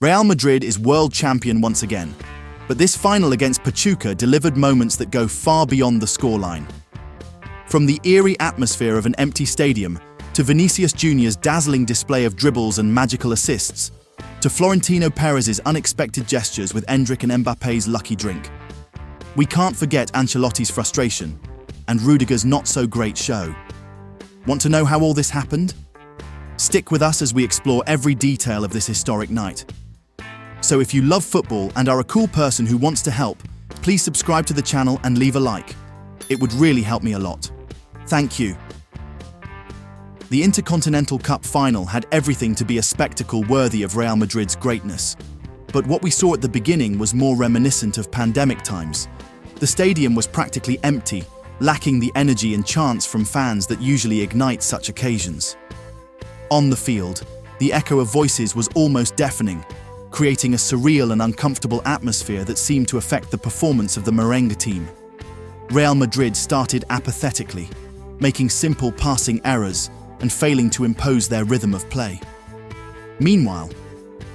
Real Madrid is world champion once again, but this final against Pachuca delivered moments that go far beyond the scoreline. From the eerie atmosphere of an empty stadium, to Vinicius Jr.'s dazzling display of dribbles and magical assists, to Florentino Perez's unexpected gestures with Endrick and Mbappe's lucky drink. We can't forget Ancelotti's frustration and Rudiger's not-so-great show. Want to know how all this happened? Stick with us as we explore every detail of this historic night. So if you love football and are a cool person who wants to help, please subscribe to the channel and leave a like. It would really help me a lot. Thank you. The Intercontinental Cup final had everything to be a spectacle worthy of Real Madrid's greatness. But what we saw at the beginning was more reminiscent of pandemic times. The stadium was practically empty, lacking the energy and chants from fans that usually ignite such occasions. On the field, the echo of voices was almost deafening, creating a surreal and uncomfortable atmosphere that seemed to affect the performance of the merengue team. Real Madrid started apathetically, making simple passing errors and failing to impose their rhythm of play. Meanwhile,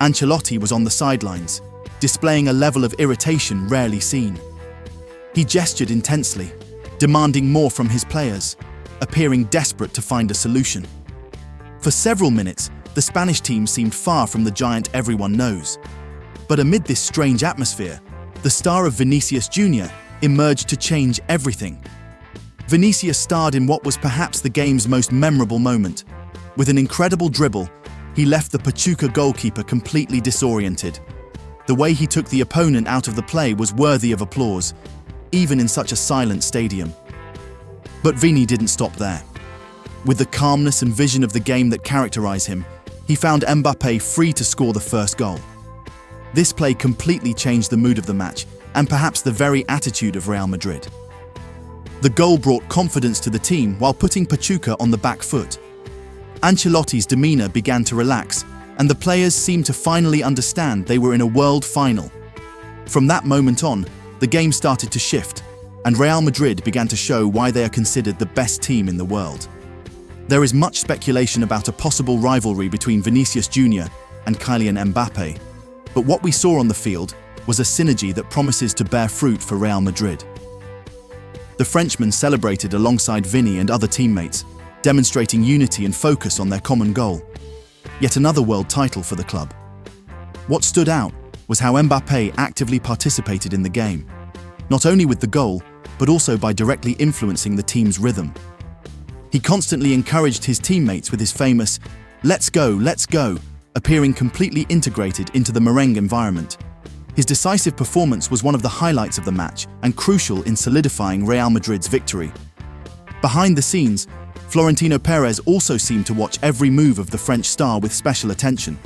Ancelotti was on the sidelines, displaying a level of irritation rarely seen. He gestured intensely, demanding more from his players, appearing desperate to find a solution. For several minutes, the Spanish team seemed far from the giant everyone knows. But amid this strange atmosphere, the star of Vinicius Jr. emerged to change everything. Vinicius starred in what was perhaps the game's most memorable moment. With an incredible dribble, he left the Pachuca goalkeeper completely disoriented. The way he took the opponent out of the play was worthy of applause, even in such a silent stadium. But Vini didn't stop there. With the calmness and vision of the game that characterize him, he found Mbappe free to score the first goal. This play completely changed the mood of the match and perhaps the very attitude of Real Madrid. The goal brought confidence to the team while putting Pachuca on the back foot. Ancelotti's demeanor began to relax, and the players seemed to finally understand they were in a world final. From that moment on, the game started to shift, and Real Madrid began to show why they are considered the best team in the world. There is much speculation about a possible rivalry between Vinicius Jr. and Kylian Mbappe, but what we saw on the field was a synergy that promises to bear fruit for Real Madrid. The Frenchman celebrated alongside Vini and other teammates, demonstrating unity and focus on their common goal. Yet another world title for the club. What stood out was how Mbappe actively participated in the game, not only with the goal, but also by directly influencing the team's rhythm. He constantly encouraged his teammates with his famous let's go," appearing completely integrated into the merengue environment. His decisive performance was one of the highlights of the match and crucial in solidifying Real Madrid's victory. Behind the scenes, Florentino Perez also seemed to watch every move of the French star with special attention.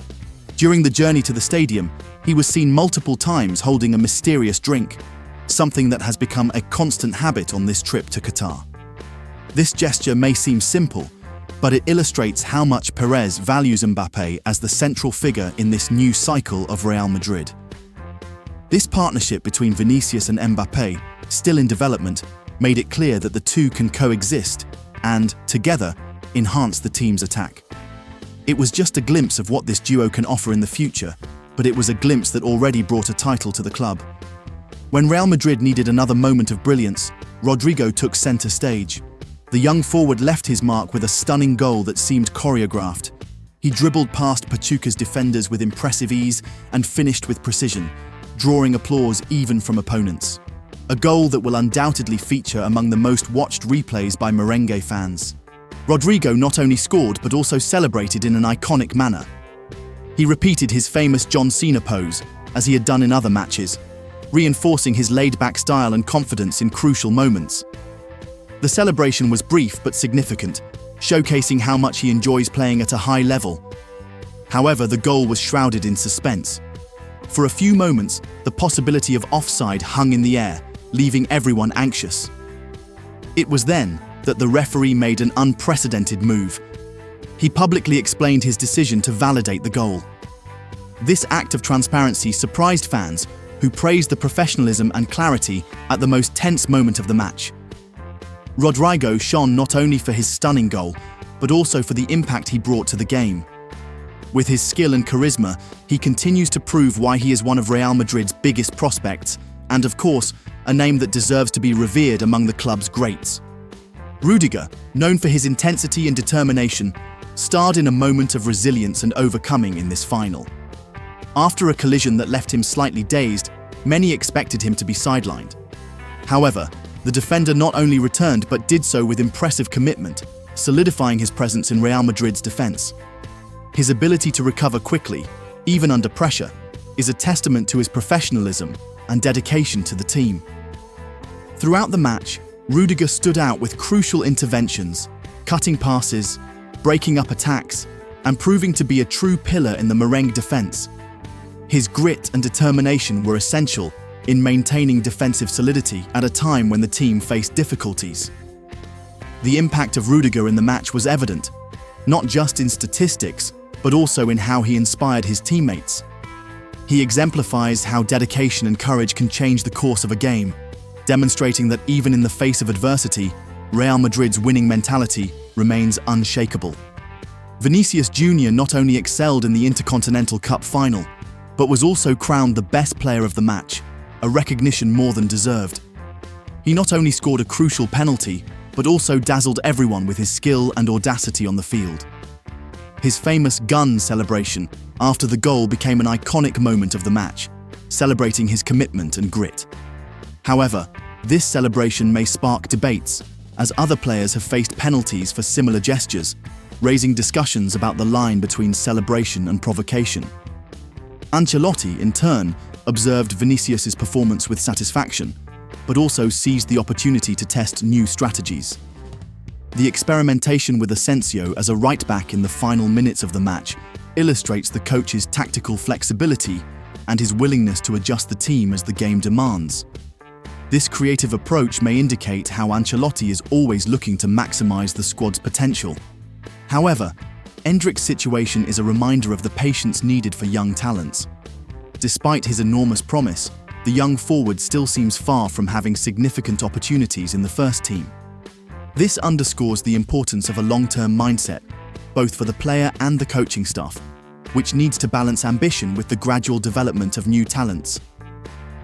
During the journey to the stadium, he was seen multiple times holding a mysterious drink, something that has become a constant habit on this trip to Qatar. This gesture may seem simple, but it illustrates how much Perez values Mbappe as the central figure in this new cycle of Real Madrid. This partnership between Vinicius and Mbappe, still in development, made it clear that the two can coexist and, together, enhance the team's attack. It was just a glimpse of what this duo can offer in the future, but it was a glimpse that already brought a title to the club. When Real Madrid needed another moment of brilliance, Rodrygo took center stage. The young forward left his mark with a stunning goal that seemed choreographed. He dribbled past Pachuca's defenders with impressive ease and finished with precision, drawing applause even from opponents. A goal that will undoubtedly feature among the most watched replays by merengue fans. Rodrygo not only scored but also celebrated in an iconic manner. He repeated his famous John Cena pose, as he had done in other matches, reinforcing his laid-back style and confidence in crucial moments. The celebration was brief but significant, showcasing how much he enjoys playing at a high level. However, the goal was shrouded in suspense. For a few moments, the possibility of offside hung in the air, leaving everyone anxious. It was then that the referee made an unprecedented move. He publicly explained his decision to validate the goal. This act of transparency surprised fans, who praised the professionalism and clarity at the most tense moment of the match. Rodrygo shone not only for his stunning goal, but also for the impact he brought to the game. With his skill and charisma, he continues to prove why he is one of Real Madrid's biggest prospects, and of course, a name that deserves to be revered among the club's greats. Rudiger, known for his intensity and determination, starred in a moment of resilience and overcoming in this final. After a collision that left him slightly dazed, many expected him to be sidelined. However, the defender not only returned but did so with impressive commitment, solidifying his presence in Real Madrid's defense. His ability to recover quickly, even under pressure, is a testament to his professionalism and dedication to the team. Throughout the match, Rudiger stood out with crucial interventions, cutting passes, breaking up attacks, and proving to be a true pillar in the merengue defense. His grit and determination were essential in maintaining defensive solidity at a time when the team faced difficulties. The impact of Rudiger in the match was evident, not just in statistics, but also in how he inspired his teammates. He exemplifies how dedication and courage can change the course of a game, demonstrating that even in the face of adversity, Real Madrid's winning mentality remains unshakable. Vinicius Jr not only excelled in the Intercontinental Cup final, but was also crowned the best player of the match, a recognition more than deserved. He not only scored a crucial penalty, but also dazzled everyone with his skill and audacity on the field. His famous gun celebration after the goal became an iconic moment of the match, celebrating his commitment and grit. However, this celebration may spark debates, as other players have faced penalties for similar gestures, raising discussions about the line between celebration and provocation. Ancelotti, in turn, observed Vinicius's performance with satisfaction, but also seized the opportunity to test new strategies. The experimentation with Asensio as a right-back in the final minutes of the match illustrates the coach's tactical flexibility and his willingness to adjust the team as the game demands. This creative approach may indicate how Ancelotti is always looking to maximize the squad's potential. However, Endrick's situation is a reminder of the patience needed for young talents. Despite his enormous promise, the young forward still seems far from having significant opportunities in the first team. This underscores the importance of a long-term mindset, both for the player and the coaching staff, which needs to balance ambition with the gradual development of new talents.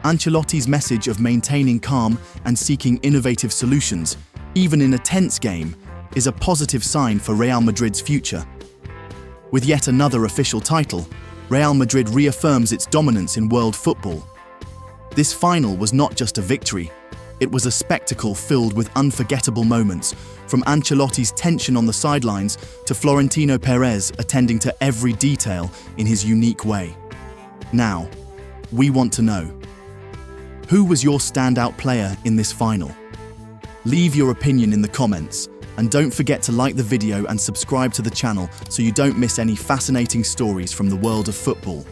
Ancelotti's message of maintaining calm and seeking innovative solutions, even in a tense game, is a positive sign for Real Madrid's future. With yet another official title, Real Madrid reaffirms its dominance in world football. This final was not just a victory, it was a spectacle filled with unforgettable moments, from Ancelotti's tension on the sidelines to Florentino Perez attending to every detail in his unique way. Now, we want to know, who was your standout player in this final? Leave your opinion in the comments, and don't forget to like the video and subscribe to the channel so you don't miss any fascinating stories from the world of football.